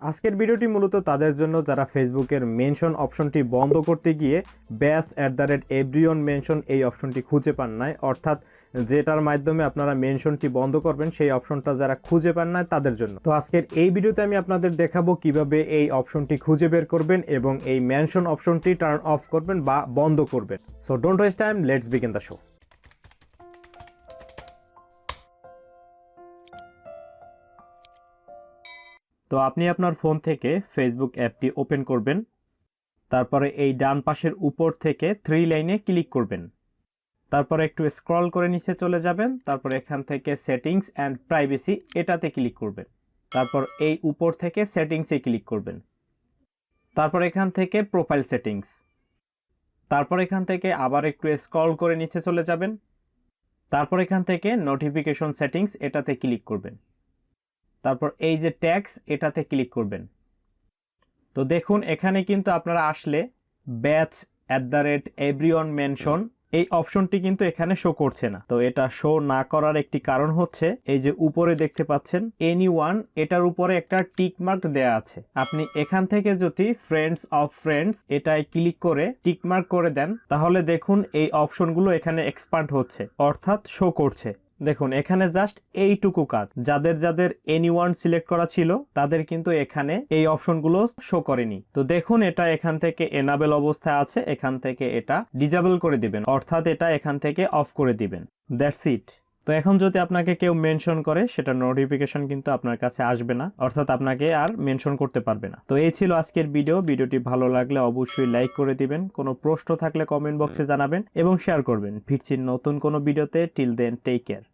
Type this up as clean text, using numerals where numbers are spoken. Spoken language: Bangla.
আজকের ভিডিওটি মূলত তাদের জন্য যারা ফেসবুকের মেনশন অপশনটি বন্ধ করতে গিয়ে @everyone মেনশন এই অপশনটি খুঁজে পান নাই, অর্থাৎ যেটার মাধ্যমে আপনারা মেনশনটি বন্ধ করবেন সেই অপশনটা যারা খুঁজে পান নাই তাদের জন্য। তো আজকের এই ভিডিওতে আমি আপনাদের দেখাবো কিভাবে এই অপশনটি খুঁজে বের করবেন এবং এই মেনশন অপশনটি টার্ন অফ করবেন বা বন্ধ করবেন। So don't waste time, let's begin the show. তো আপনি আপনার ফোন থেকে ফেসবুক অ্যাপটি ওপেন করবেন, তারপরে এই ডান পাশের উপর থেকে 3 লাইনে ক্লিক করবেন, তারপরে একটু স্ক্রল করে নিচে চলে যাবেন, তারপর এখান থেকে সেটিংস অ্যান্ড প্রাইভেসি এটাতে ক্লিক করবেন, তারপর এই উপর থেকে সেটিংসে ক্লিক করবেন, তারপর এখান থেকে প্রোফাইল সেটিংস, তারপর এখান থেকে আবার একটু স্ক্রল করে নিচে চলে যাবেন, তারপর এখান থেকে নোটিফিকেশন সেটিংস এটাতে ক্লিক করবেন, তারপর এই যে ট্যাক্স এটাতে ক্লিক করবেন। তো দেখুন এখানে কিন্তু আপনারা আসলে @everyone মেনশন এই অপশনটি কিন্তু এখানে শো করছে না। তো এটা শো না করার একটি কারণ হচ্ছে এই যে উপরে দেখতে পাচ্ছেন এনিওয়ান, এটার উপরে একটা টিক মার্ক দেয়া আছে। আপনি এখান থেকে যদি ফ্রেন্ডস অফ ফ্রেন্ডস এটায় ক্লিক করে টিক মার্ক করে দেন তাহলে দেখুন এই অপশনগুলো এখানে এক্সপান্ড হচ্ছে, অর্থাৎ শো করছে। দেখুন এখানে জাস্ট এইটুকু কাজ, যাদের যাদের এনিওয়ান সিলেক্ট করা ছিল তাদের কিন্তু এখানে এই অপশনগুলো শো করেনি। তো দেখুন এটা এখান থেকে এনাবেল অবস্থায় আছে, এখান থেকে এটা ডিজেবল করে দিবেন, অর্থাৎ এটা এখান থেকে অফ করে দিবেন। That's it. তো এখন যদি আপনাকে কেউ মেনশন করে সেটা নোটিফিকেশন কিন্তু আপনার কাছে আসবে না, অর্থাৎ আপনাকে আর মেনশন করতে পারবে না। তো এই ছিল আজকের ভিডিওটি ভালো লাগলে অবশ্যই লাইক করে দিবেন, কোনো প্রশ্ন থাকলে কমেন্ট বক্সে জানাবেন এবং শেয়ার করবেন। ফিরছি নতুন কোনো ভিডিওতে। Till then take care.